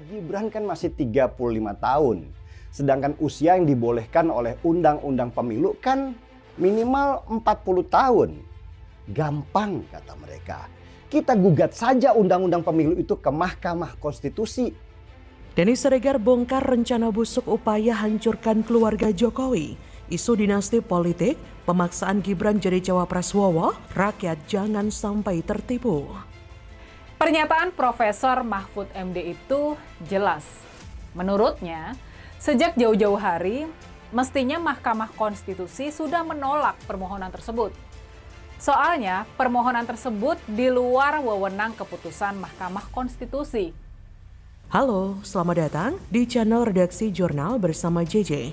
Gibran kan masih 35 tahun. Sedangkan usia yang dibolehkan oleh Undang-Undang Pemilu kan minimal 40 tahun. Gampang kata mereka. Kita gugat saja Undang-Undang Pemilu itu ke Mahkamah Konstitusi. Denny Siregar bongkar rencana busuk upaya hancurkan keluarga Jokowi. Isu dinasti politik, pemaksaan Gibran jadi cawapres Wowo, rakyat jangan sampai tertipu. Pernyataan Profesor Mahfud MD itu jelas. Menurutnya, sejak jauh-jauh hari, mestinya Mahkamah Konstitusi sudah menolak permohonan tersebut. Soalnya, permohonan tersebut di luar wewenang keputusan Mahkamah Konstitusi. Halo, selamat datang di channel Redaksi Jurnal bersama JJ.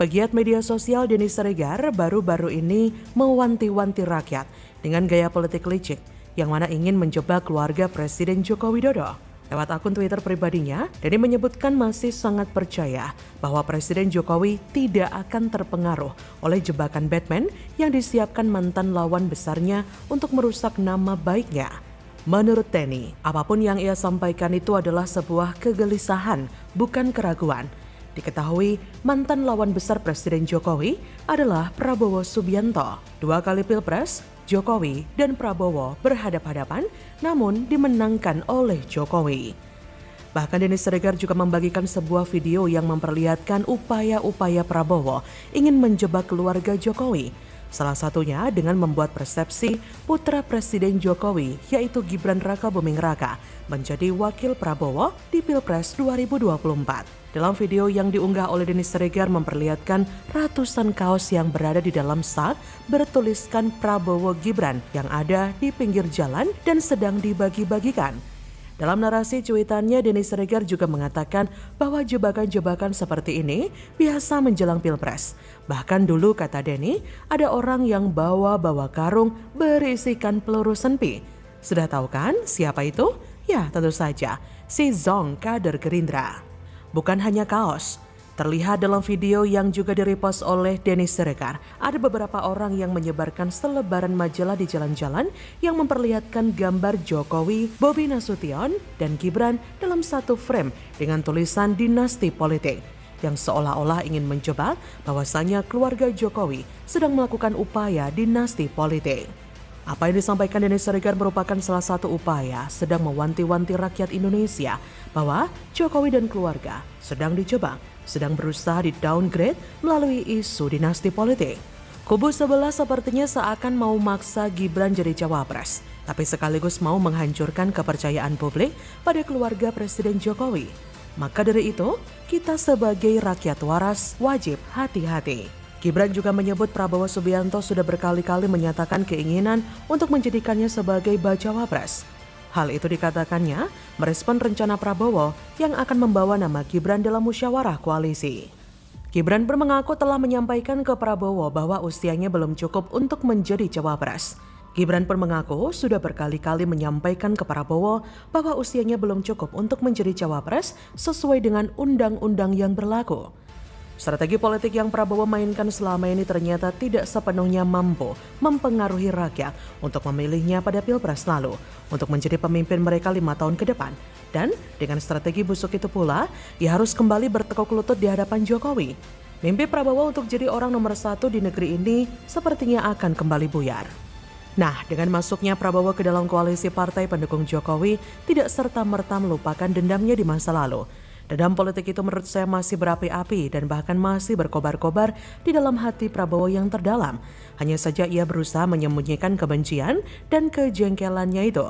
Pegiat media sosial Denny Siregar baru-baru ini mewanti-wanti rakyat dengan gaya politik licik yang mana ingin menjebak keluarga Presiden Joko Widodo. Lewat akun Twitter pribadinya, Denny menyebutkan masih sangat percaya bahwa Presiden Jokowi tidak akan terpengaruh oleh jebakan Batman yang disiapkan mantan lawan besarnya untuk merusak nama baiknya. Menurut Denny, apapun yang ia sampaikan itu adalah sebuah kegelisahan, bukan keraguan. Diketahui mantan lawan besar Presiden Jokowi adalah Prabowo Subianto. 2 kali Pilpres, Jokowi dan Prabowo berhadap-hadapan namun dimenangkan oleh Jokowi. Bahkan Denny Siregar juga membagikan sebuah video yang memperlihatkan upaya-upaya Prabowo ingin menjebak keluarga Jokowi. Salah satunya dengan membuat persepsi putra Presiden Jokowi yaitu Gibran Rakabuming Raka menjadi wakil Prabowo di Pilpres 2024. Dalam video yang diunggah oleh Denny Siregar memperlihatkan ratusan kaos yang berada di dalam sak bertuliskan Prabowo Gibran yang ada di pinggir jalan dan sedang dibagi-bagikan. Dalam narasi cuitannya, Denny Siregar juga mengatakan bahwa jebakan-jebakan seperti ini biasa menjelang Pilpres. Bahkan dulu kata Denny, ada orang yang bawa-bawa karung berisikan peluru senpi. Sudah tahu kan siapa itu? Ya tentu saja, si Zong kader Gerindra. Bukan hanya kaos, terlihat dalam video yang juga direpost oleh Denny Siregar, ada beberapa orang yang menyebarkan selebaran majalah di jalan-jalan yang memperlihatkan gambar Jokowi, Bobi Nasution, dan Gibran dalam satu frame dengan tulisan dinasti politik yang seolah-olah ingin menjebak bahwasanya keluarga Jokowi sedang melakukan upaya dinasti politik. Apa yang disampaikan Denny Siregar merupakan salah satu upaya sedang mewanti-wanti rakyat Indonesia bahwa Jokowi dan keluarga sedang dijebak, sedang berusaha di-downgrade melalui isu dinasti politik. Kubu sebelah sepertinya seakan mau maksa Gibran jadi cawapres, tapi sekaligus mau menghancurkan kepercayaan publik pada keluarga Presiden Jokowi. Maka dari itu, kita sebagai rakyat waras wajib hati-hati. Gibran juga menyebut Prabowo Subianto sudah berkali-kali menyatakan keinginan untuk menjadikannya sebagai bacawa pres. Hal itu dikatakannya merespon rencana Prabowo yang akan membawa nama Gibran dalam musyawarah koalisi. Gibran mengaku telah menyampaikan ke Prabowo bahwa usianya belum cukup untuk menjadi cawapres. Gibran pun mengaku sudah berkali-kali menyampaikan ke Prabowo bahwa usianya belum cukup untuk menjadi cawapres sesuai dengan undang-undang yang berlaku. Strategi politik yang Prabowo mainkan selama ini ternyata tidak sepenuhnya mampu mempengaruhi rakyat untuk memilihnya pada Pilpres lalu untuk menjadi pemimpin mereka 5 tahun ke depan. Dan dengan strategi busuk itu pula, ia harus kembali bertekuk lutut di hadapan Jokowi. Mimpi Prabowo untuk jadi orang nomor 1 di negeri ini sepertinya akan kembali buyar. Nah, dengan masuknya Prabowo ke dalam koalisi partai pendukung Jokowi tidak serta-merta melupakan dendamnya di masa lalu. Dendam politik itu menurut saya masih berapi-api dan bahkan masih berkobar-kobar di dalam hati Prabowo yang terdalam. Hanya saja ia berusaha menyembunyikan kebencian dan kejengkelannya itu.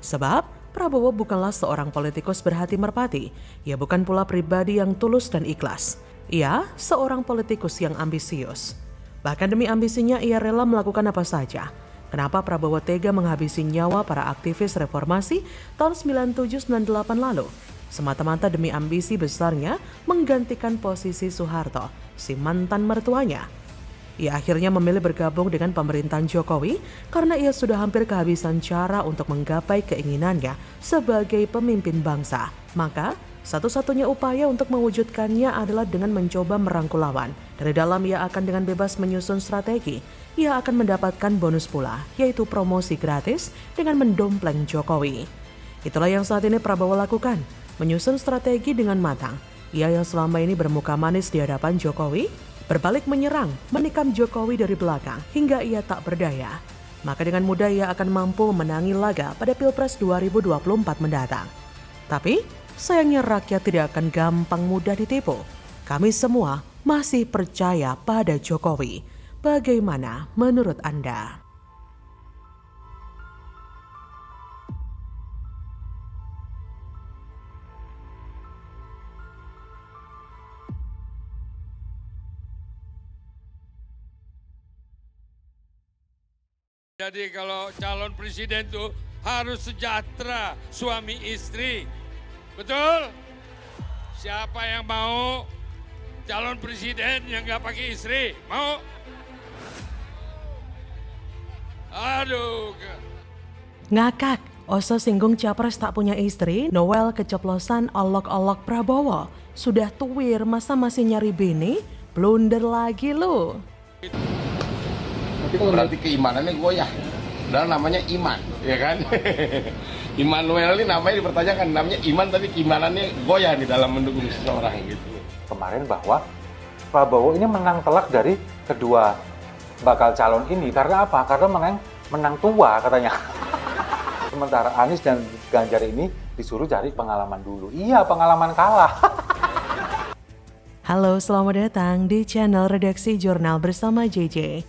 Sebab Prabowo bukanlah seorang politikus berhati merpati. Ia bukan pula pribadi yang tulus dan ikhlas. Ia seorang politikus yang ambisius. Bahkan demi ambisinya ia rela melakukan apa saja. Kenapa Prabowo tega menghabisi nyawa para aktivis reformasi tahun 97-98 lalu? Semata-mata demi ambisi besarnya menggantikan posisi Soeharto, si mantan mertuanya. Ia akhirnya memilih bergabung dengan pemerintahan Jokowi karena ia sudah hampir kehabisan cara untuk menggapai keinginannya sebagai pemimpin bangsa. Maka, satu-satunya upaya untuk mewujudkannya adalah dengan mencoba merangkul lawan. Dari dalam ia akan dengan bebas menyusun strategi. Ia akan mendapatkan bonus pula, yaitu promosi gratis dengan mendompleng Jokowi. Itulah yang saat ini Prabowo lakukan. menyusun strategi dengan matang. Ia yang selama ini bermuka manis di hadapan Jokowi, berbalik menyerang, menikam Jokowi dari belakang hingga ia tak berdaya. Maka dengan mudah ia akan mampu memenangi laga pada Pilpres 2024 mendatang. Tapi sayangnya rakyat tidak akan gampang mudah ditipu. Kami semua masih percaya pada Jokowi. Bagaimana menurut Anda? Jadi kalau calon presiden itu harus sejahtera suami istri. Betul? Siapa yang mau calon presiden yang nggak pakai istri? Mau? Aduh. Ngakak, Oso singgung Capres tak punya istri, Noel keceplosan olok-olok Prabowo. Sudah tuwir masa masih nyari bini? Blunder lagi lu. Berarti keimanannya goyah. Dan namanya iman, ya kan? Immanuel ini namanya dipertanyakan, namanya iman tapi keimanannya goyah di dalam mendukung seseorang gitu. Kemarin bahwa Prabowo ini menang telak dari kedua bakal calon ini karena apa? Karena menang tua katanya. Sementara Anies dan Ganjar ini disuruh cari pengalaman dulu. Iya, pengalaman kalah. Halo, selamat datang di channel Redaksi Jurnal bersama JJ.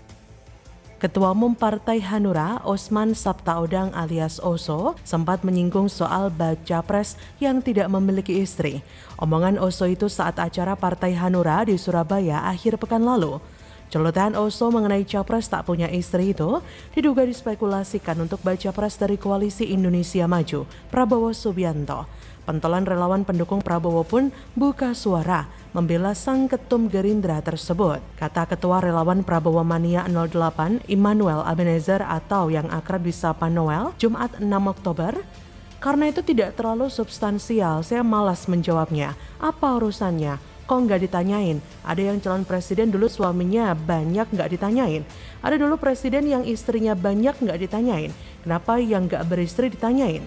Ketua Umum Partai Hanura, Osman Sabtaodang alias Oso, sempat menyinggung soal baca pres yang tidak memiliki istri. Omongan Oso itu saat acara Partai Hanura di Surabaya akhir pekan lalu. Celotehan Oso mengenai capres tak punya istri itu diduga dispekulasikan untuk baca pres dari Koalisi Indonesia Maju, Prabowo Subianto. Pentolan relawan pendukung Prabowo pun buka suara membela sang ketum Gerindra tersebut. Kata Ketua Relawan Prabowo Mania 08, Immanuel Ebenezer atau yang akrab disapa Noel, Jumat 6 Oktober, karena itu tidak terlalu substansial, saya malas menjawabnya. Apa urusannya? Kok nggak ditanyain? Ada yang calon presiden dulu suaminya banyak nggak ditanyain. Ada dulu presiden yang istrinya banyak nggak ditanyain. Kenapa yang nggak beristri ditanyain?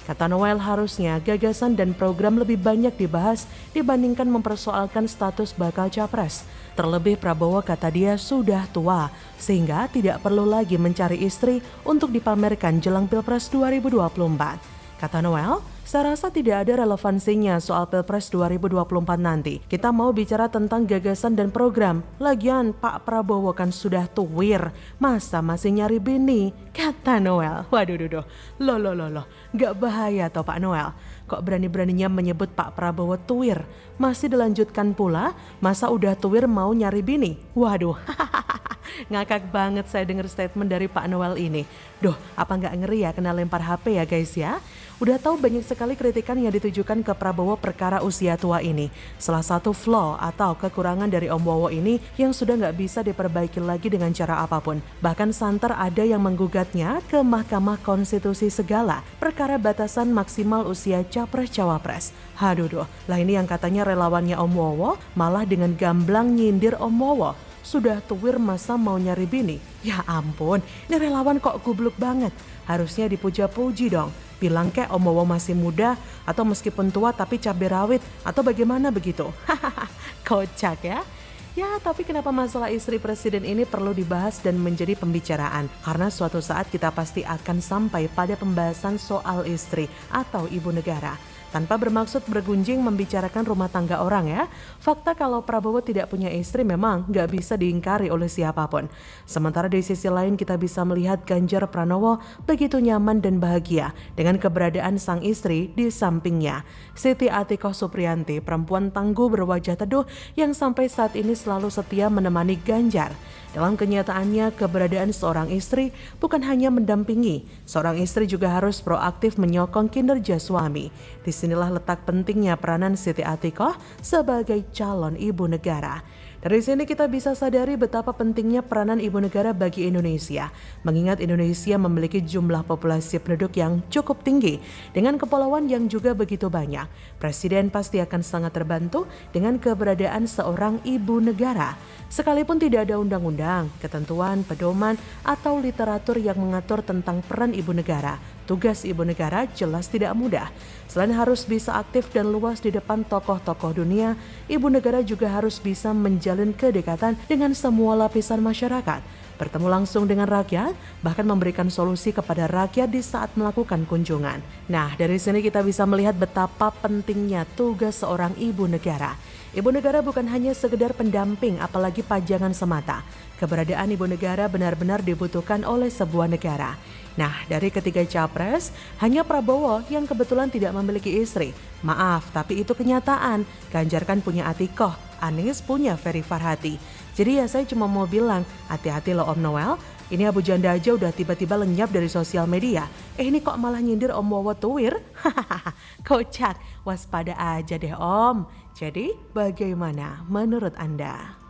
Kata Noel, harusnya gagasan dan program lebih banyak dibahas dibandingkan mempersoalkan status bakal capres. Terlebih Prabowo, kata dia, sudah tua sehingga tidak perlu lagi mencari istri untuk dipamerkan jelang Pilpres 2024. Kata Noel, saya rasa tidak ada relevansinya soal Pilpres 2024 nanti. Kita mau bicara tentang gagasan dan program. Lagian Pak Prabowo kan sudah tuwir, masa masih nyari bini? Kata Noel. Waduh, loh. Gak bahaya toh Pak Noel? Kok berani-beraninya menyebut Pak Prabowo tuwir? Masih dilanjutkan pula, masa udah tuwir mau nyari bini? Waduh, ngakak banget saya dengar statement dari Pak Noel ini. Duh, apa nggak ngeri ya kena lempar HP ya guys ya? Udah tahu banyak sekali kritikan yang ditujukan ke Prabowo perkara usia tua ini. Salah satu flaw atau kekurangan dari Om Wowo ini yang sudah nggak bisa diperbaiki lagi dengan cara apapun. Bahkan santer ada yang menggugatnya ke Mahkamah Konstitusi segala perkara batasan maksimal usia capres-cawapres. Haduh, lah ini yang katanya relawannya Om Wowo malah dengan gamblang nyindir Om Wowo. Sudah tuwir masa mau nyari bini? Ya ampun, ini relawan kok goblok banget. Harusnya dipuja-puji dong. Bilang kayak Om Wowo masih muda atau meskipun tua tapi cabai rawit atau bagaimana begitu. Hahaha, kocak ya. Ya, tapi kenapa masalah istri presiden ini perlu dibahas dan menjadi pembicaraan? Karena suatu saat kita pasti akan sampai pada pembahasan soal istri atau ibu negara. Tanpa bermaksud bergunjing membicarakan rumah tangga orang ya. Fakta kalau Prabowo tidak punya istri memang gak bisa diingkari oleh siapapun. Sementara di sisi lain kita bisa melihat Ganjar Pranowo begitu nyaman dan bahagia dengan keberadaan sang istri di sampingnya. Siti Atikoh Supriyanti, perempuan tangguh berwajah teduh yang sampai saat ini selalu setia menemani Ganjar. Dalam kenyataannya, keberadaan seorang istri bukan hanya mendampingi, seorang istri juga harus proaktif menyokong kinerja suami. Disinilah letak pentingnya peranan Siti Atikoh sebagai calon ibu negara. Dari sini kita bisa sadari betapa pentingnya peranan ibu negara bagi Indonesia. Mengingat Indonesia memiliki jumlah populasi penduduk yang cukup tinggi dengan kepulauan yang juga begitu banyak. Presiden pasti akan sangat terbantu dengan keberadaan seorang ibu negara. Sekalipun tidak ada undang-undang, ketentuan, pedoman, atau literatur yang mengatur tentang peran ibu negara Tugas ibu negara jelas tidak mudah. Selain harus bisa aktif dan luas di depan tokoh-tokoh dunia, ibu negara juga harus bisa menjalin kedekatan dengan semua lapisan masyarakat, bertemu langsung dengan rakyat, bahkan memberikan solusi kepada rakyat di saat melakukan kunjungan. Nah, dari sini kita bisa melihat betapa pentingnya tugas seorang ibu negara. Ibu negara bukan hanya sekedar pendamping, apalagi pajangan semata. Keberadaan ibu negara benar-benar dibutuhkan oleh sebuah negara. Nah, dari ketiga capres, hanya Prabowo yang kebetulan tidak memiliki istri. Maaf, tapi itu kenyataan. Ganjar kan punya Atikoh, Anies punya Ferry Farhati. Jadi ya saya cuma mau bilang, hati-hati loh Om Noel. Ini Abu Janda aja udah tiba-tiba lenyap dari sosial media. Ini kok malah nyindir Om Wowo Tuwir? Hahaha, kocak. Waspada aja deh Om. Jadi bagaimana menurut Anda?